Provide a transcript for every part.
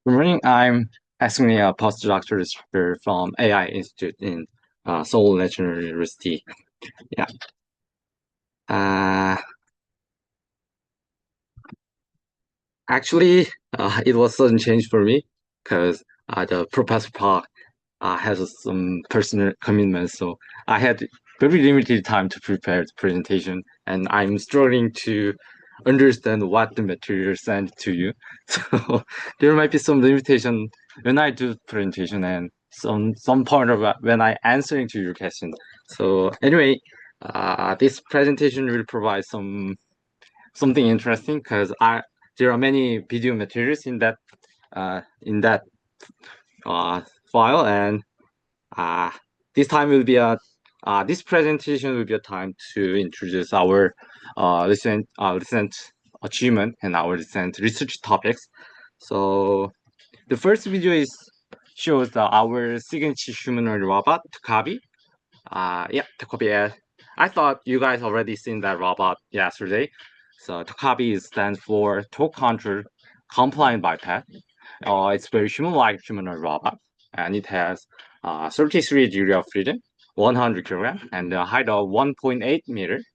Good morning. I'm actually a postdoctoral researcher from AI Institute in Seoul National University. Yeah. Uh, Actually, it was sudden change for me because the Professor Park has some personal commitments, so I had very limited time to prepare the presentation, and I'm struggling to understand what the material sent to you. So there might be some limitation when I do presentation and some part of when I answering to your question. So anyway, this presentation will provide something interesting because I there are many video materials in that uh, file, and uh, this time will be a this presentation will be a time to introduce our recent achievement and our recent research topics. So the first video is shows our signature humanoid robot Takabi. Yeah, Takabi. I thought you guys already seen that robot yesterday. So Takabi stands for Talk Control Compliant Biped. It's very human-like humanoid robot, and it has 33 degrees of freedom, 100 kilograms, and a height of 1.8 meters.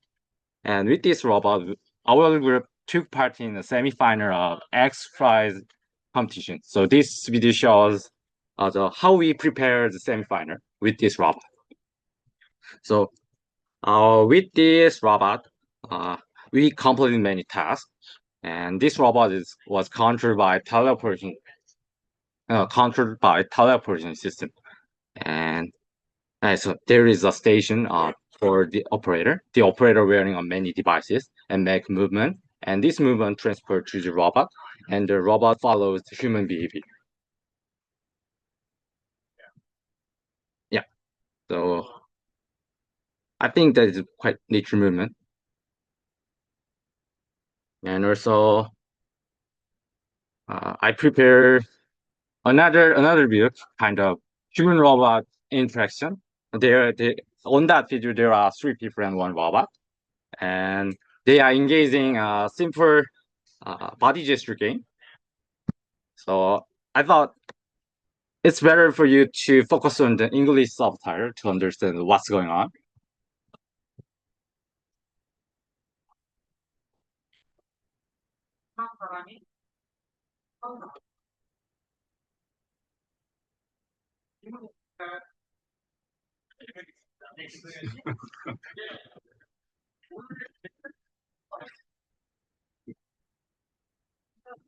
And with this robot, our group took part in a semi-final of X Prize competition. So this video shows how we prepare the semi-final with this robot. So with this robot, uh, we completed many tasks, and this robot was controlled by teleportation system. And so there is a station for the operator. The operator wearing on many devices and make movement, and this movement transfer to the robot, and the robot follows the human behavior. Yeah. So I think that is quite nature movement. And also I prepare another video, kind of human robot interaction. On that video there are three people and one robot, and they are engaging a simple body gesture game. So I thought it's better for you to focus on the English subtitle to understand what's going on.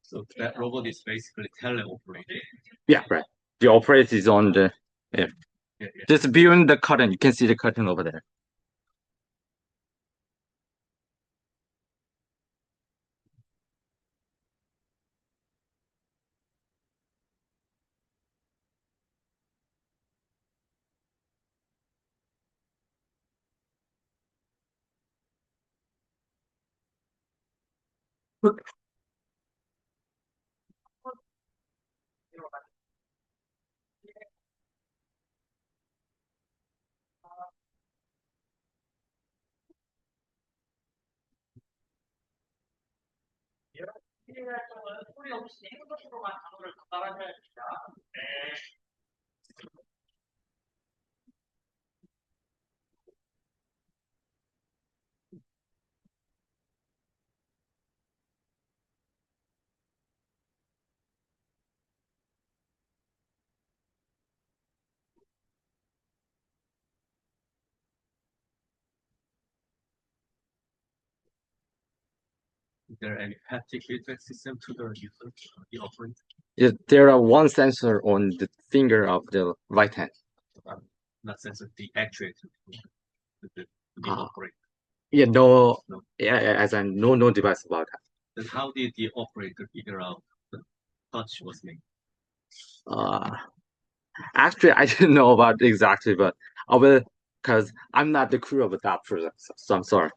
So that robot is basically teleoperated. Yeah, right. The operator is on the yeah. Yeah, yeah. Just beyond the curtain. You can see the curtain over there. Is there any haptic feedback system to the user, the operator? Yeah, there are one sensor on the finger of the right hand. Not sensor, the actuator, the Ah. operator. Yeah, no, No. yeah, as in no device about that. Then how did the operator figure out the touch was made? Uh, Actually, I didn't know about exactly, but I will, because I'm not the crew of that project, so I'm sorry.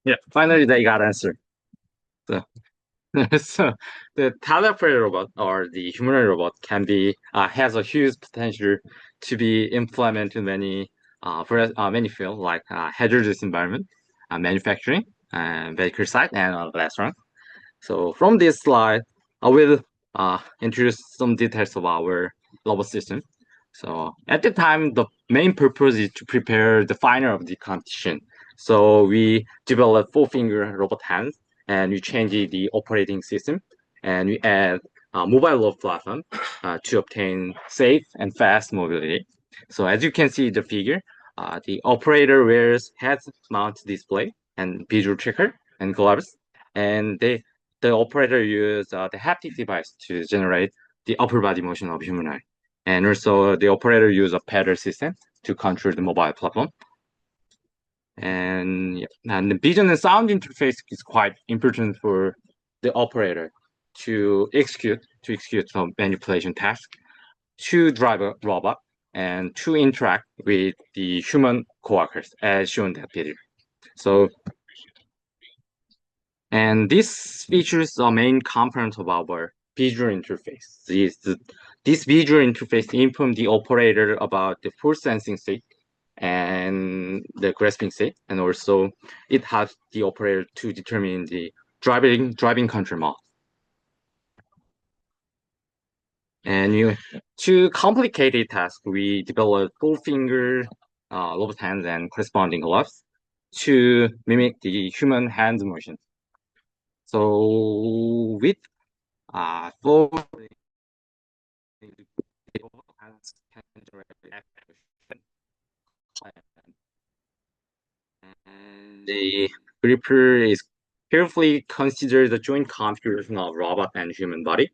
Yeah, finally they got answer. So, so the teleporter robot or the humanoid robot can be has a huge potential to be implemented in many fields like hazardous environment, manufacturing, vehicle site, and restaurant. So from this slide, I will introduce some details of our robot system. So at the time, the main purpose is to prepare the final of the competition. So we develop four-finger robot hands, and we change the operating system, and we add a mobile load platform to obtain safe and fast mobility. So as you can see in the figure, the operator wears head-mount display and visual tracker and gloves, and the operator use the haptic device to generate the upper body motion of humanoid. And also the operator use a pedal system to control the mobile platform. And, yeah, and the vision and sound interface is quite important for the operator to execute some manipulation task, to drive a robot, and to interact with the human coworkers as shown in that video. So, and this features the main component of our visual interface. This visual interface informs the operator about the force sensing state and the grasping state, and also it helps the operator to determine the driving control mode. And to complicate a task, we develop full finger robot hands and corresponding gloves to mimic the human hand motion. So with four hands can generate action, and the gripper is carefully consider the joint configuration of robot and human body.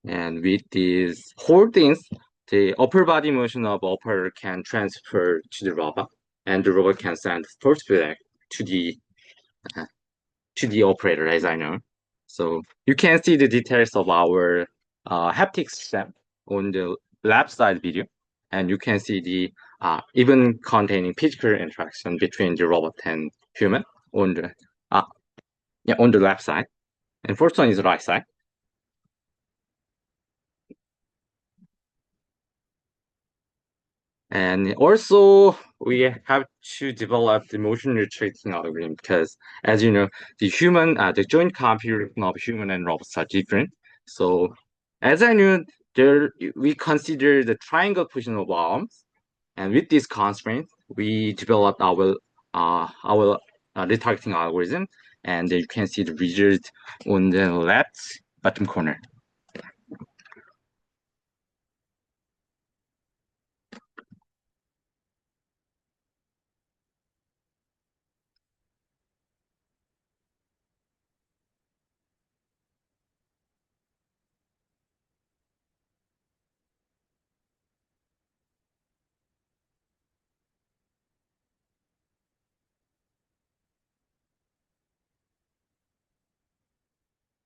And with these holdings, the upper body motion of operator can transfer to the robot, and the robot can send force feedback to the uh, to the operator, as I know. So you can see the details of our haptic system on the left side video, and you can see the even containing physical interaction between the robot and human on the uh, yeah, on the left side, and first one is the right side. And also, we have to develop the motion retracing algorithm because, as you know, the joint configuration of human and robots are different. So, as I knew, we consider the triangle position of arms, and with this constraint, we developed our retargeting algorithm, and you can see the result on the left bottom corner.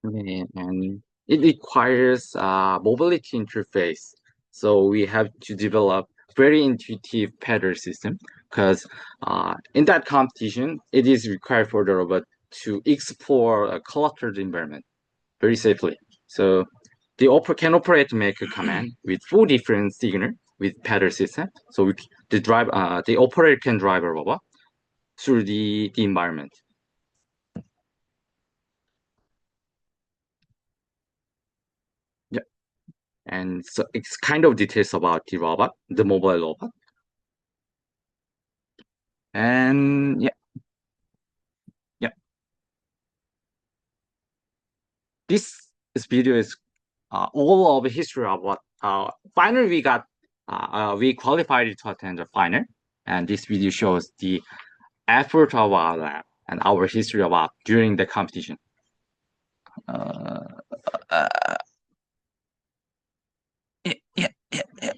And it requires mobility interface. So we have to develop very intuitive pattern system because in that competition, it is required for the robot to explore a cluttered environment very safely. So the operator can operate make a command with four different signal with pattern system. So the operator can drive a robot through the environment. And so it's kind of details about the robot, the mobile robot. And yeah, yeah. This video is all of the history of what finally we qualified to attend the final. And this video shows the effort of our lab and our history about during the competition. Uh, uh, yeah, yeah, yeah, yeah.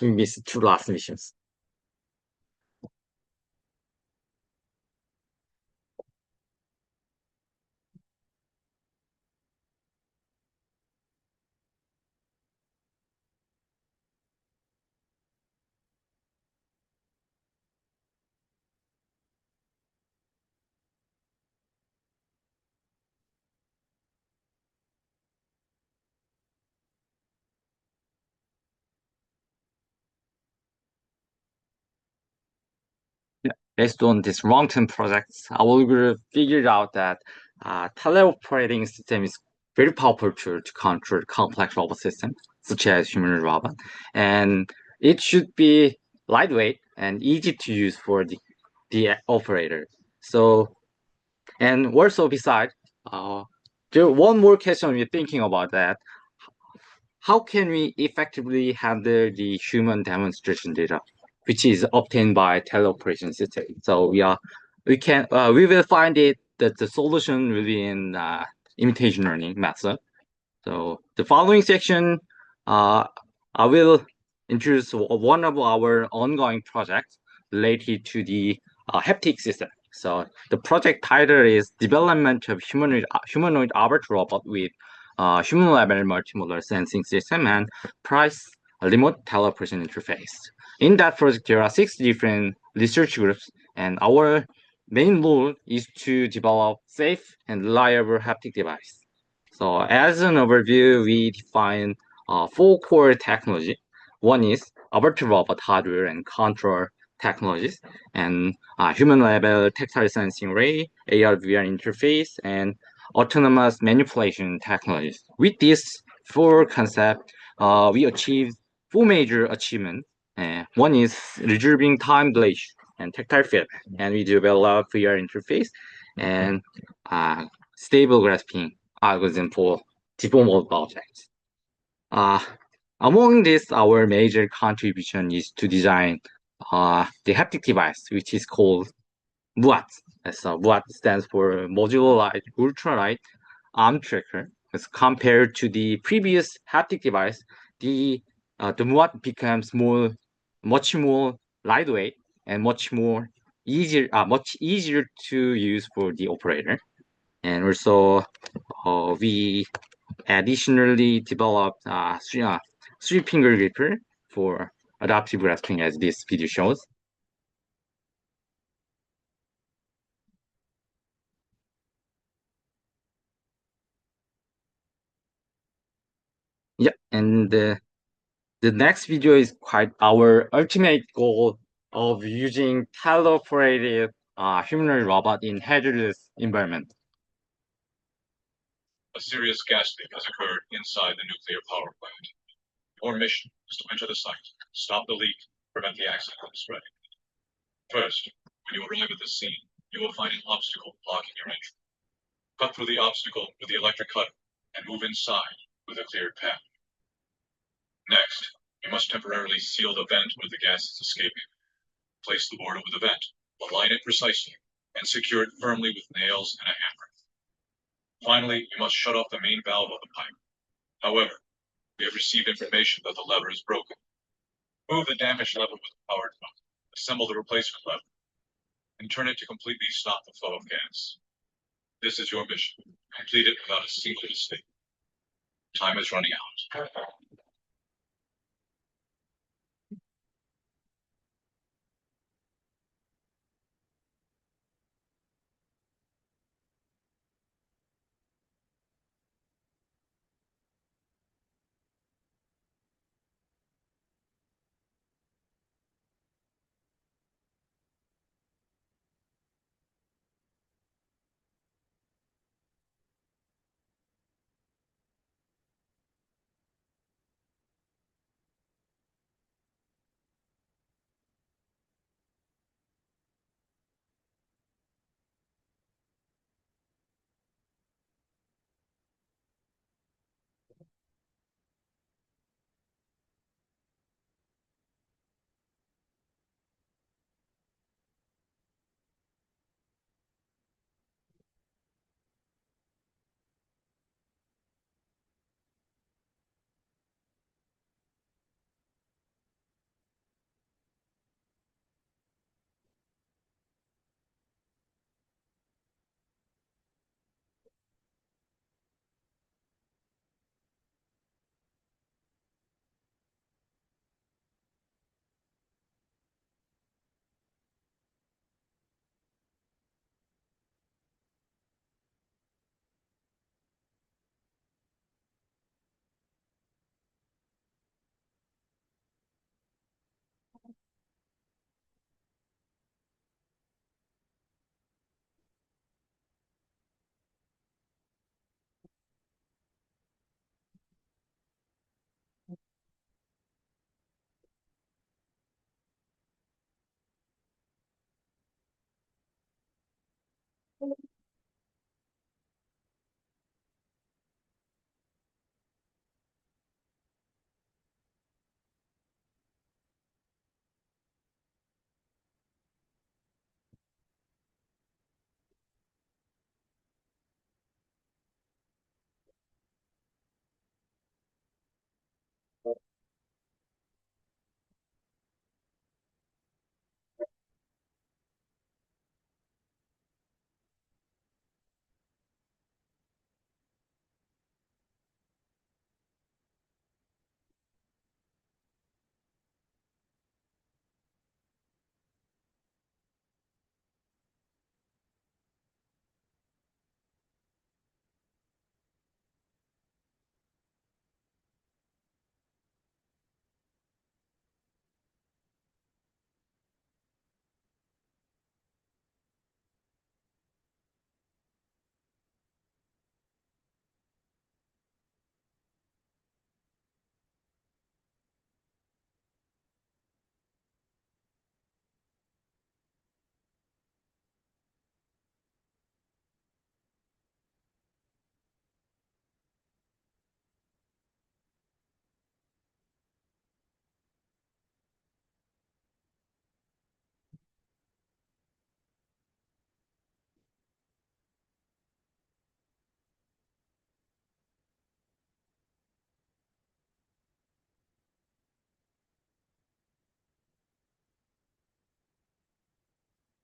We missed two last missions. Based on this long-term projects, our group figured out that teleoperating system is very powerful tool to control complex robot systems, such as human robot, and it should be lightweight and easy to use for the operator. So, and also besides, there one more question we're thinking about that. How can we effectively handle the human demonstration data, which is obtained by teleoperation system? So we will find it that the solution will be in imitation learning method. So the following section, uh, I will introduce one of our ongoing projects related to the haptic system. So the project title is Development of Humanoid Arbiter Robot with Human Level Multimodal Sensing System and Price Remote Teleoperation Interface. In that project, there are 6 different research groups, and our main role is to develop safe and reliable haptic device. So as an overview, we define 4 core technology. One is arbiter robot hardware and control technologies, and human level tactile sensing array, AR VR interface, and autonomous manipulation technologies. With these 4 concepts, we achieved 4 major achievements. One is resolving time dilation and tactile feedback, and we develop VR interface and stable grasping algorithm for deformable objects. Uh, Among this, our major contribution is to design the haptic device, which is called MUAT. So MUAT stands for Modular Light Ultra Light Arm Tracker. As compared to the previous haptic device, the MUAT becomes much more lightweight and much easier to use for the operator. And also, we additionally developed three-finger gripper for adaptive grasping, as this video shows. Yeah, and the next video is quite our ultimate goal of using teleoperated humanoid robot in hazardous environment. A serious gas leak has occurred inside the nuclear power plant. Your mission is to enter the site, stop the leak, prevent the accident from spreading. First, when you arrive at the scene, you will find an obstacle blocking your entry. Cut through the obstacle with the electric cutter and move inside with a cleared path. Next, you must temporarily seal the vent where the gas is escaping. Place the board over the vent, align it precisely, and secure it firmly with nails and a hammer. Finally, you must shut off the main valve of the pipe. However, we have received information that the lever is broken. Move the damaged lever with the power button. Assemble the replacement lever and turn it to completely stop the flow of gas. This is your mission. Complete it without a single mistake. Time is running out.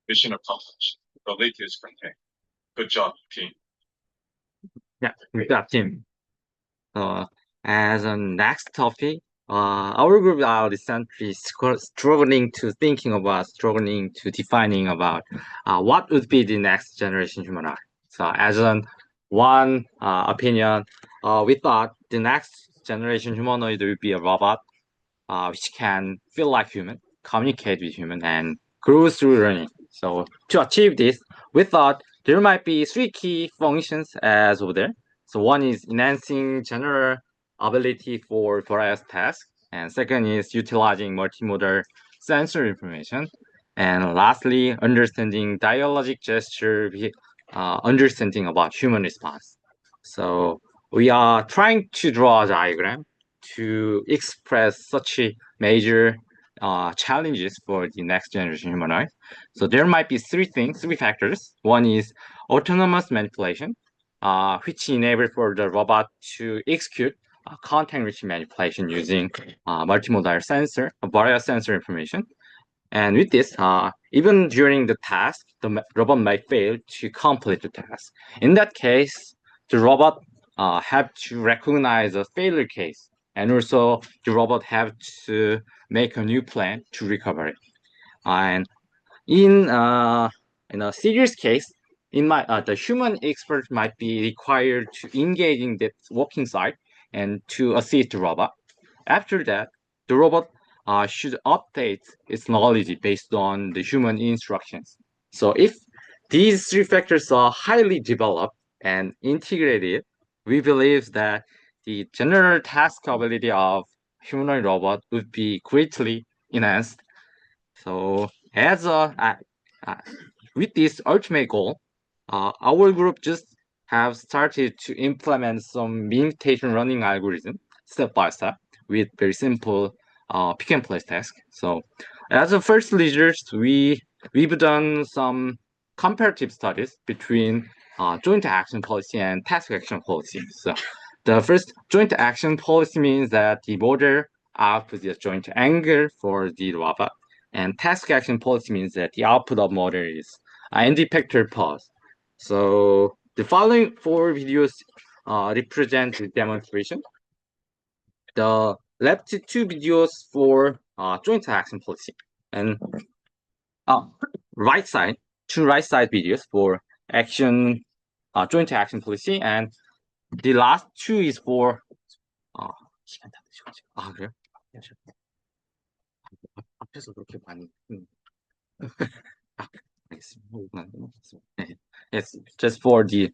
Mission accomplished. The leak is contained. Good job, team. Yeah, good job, Tim. As a next topic, our group are recently struggling to defining about what would be the next generation humanoid. So, as an one opinion, we thought the next generation humanoid will be a robot which can feel like human, communicate with human, and grow through learning. So to achieve this, we thought there might be three key functions as over there. So one is enhancing general ability for various tasks, and second is utilizing multimodal sensor information, and lastly, understanding dialogic gesture, understanding about human response. So we are trying to draw a diagram to express such a major challenges for the next generation humanoid. So there might be three factors. One is autonomous manipulation, which enable for the robot to execute content-rich manipulation using multimodal sensor, various sensor information. And with this, even during the task, the robot might fail to complete the task. In that case, the robot have to recognize a failure case, and also the robot have to make a new plan to recover it. And in a serious case, the human expert might be required to engage in that working site and to assist the robot. After that, the robot should update its knowledge based on the human instructions. So if these three factors are highly developed and integrated, we believe that the general task ability of humanoid robot would be greatly enhanced. So uh, with this ultimate goal, our group just have started to implement some imitation running algorithm step by step with very simple pick and place task. So as a first research, we've done some comparative studies between joint action policy and task action policy. So the first joint action policy means that the model outputs the joint anger for the robot, and task action policy means that the output of model is and the factor pause. So the following four videos represent the demonstration. The left two videos for joint action policy, and right side two right side videos for action joint action policy, and the last two is for 시간 다 드셔가지고. 그래요? 앞에서 그렇게 많이 알겠습니다. Yes, just for the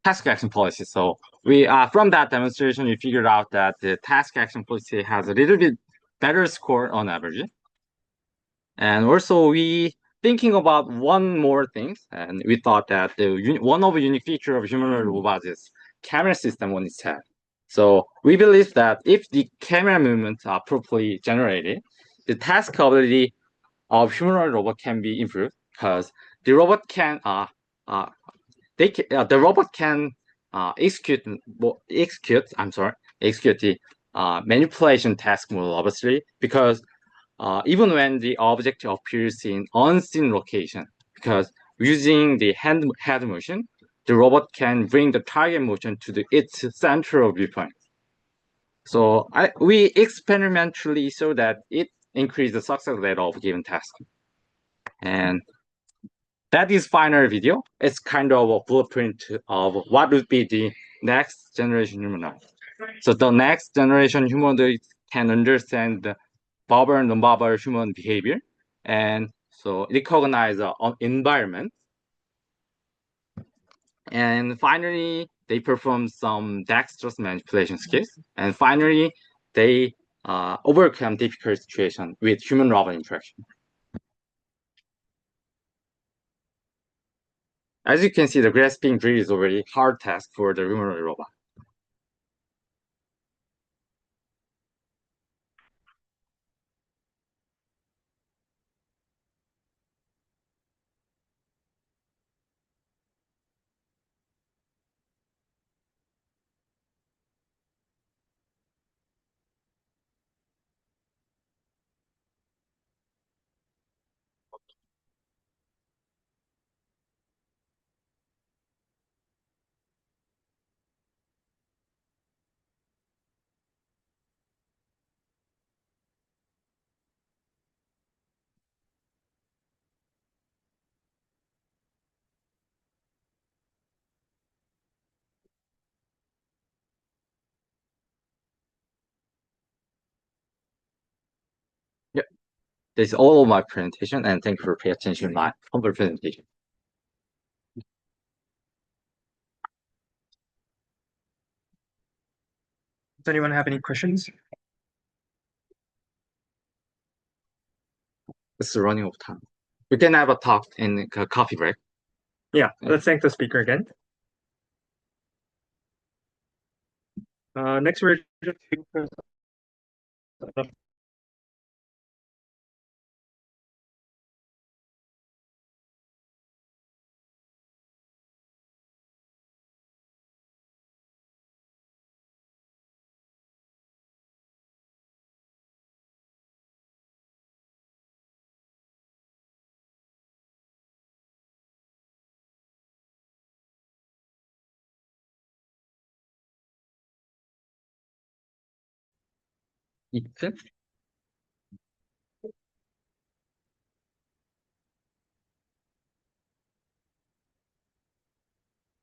task action policy. So we from that demonstration, we figured out that the task action policy has a little bit better score on average. And also we thinking about one more thing, and we thought that one of the unique feature of humanoid robots is camera system on its head. So we believe that if the camera movements are properly generated, the task ability of humanoid robot can be improved because the robot can the robot can execute the manipulation task more robustly, because even when the object appears in unseen location, because using the head motion, the robot can bring the target motion to its central viewpoint. So we experimentally saw that it increased the success rate of given task. And that is final video. It's kind of a blueprint of what would be the next generation humanoid. So the next generation humanoid can understand the verbal and non-verbal human behavior, and so recognize the environment. And finally, they perform some dexterous manipulation skills. And finally, they overcome difficult situation with human-robot interaction. As you can see, the grasping drill is already hard task for the humanoid robot. Yep. This is all of my presentation, and thank you for paying attention to my humble presentation. Does anyone have any questions? It's running out of time. We can have a talk in a coffee break. Yeah, let's thank the speaker again. Next, we're just 이쯤?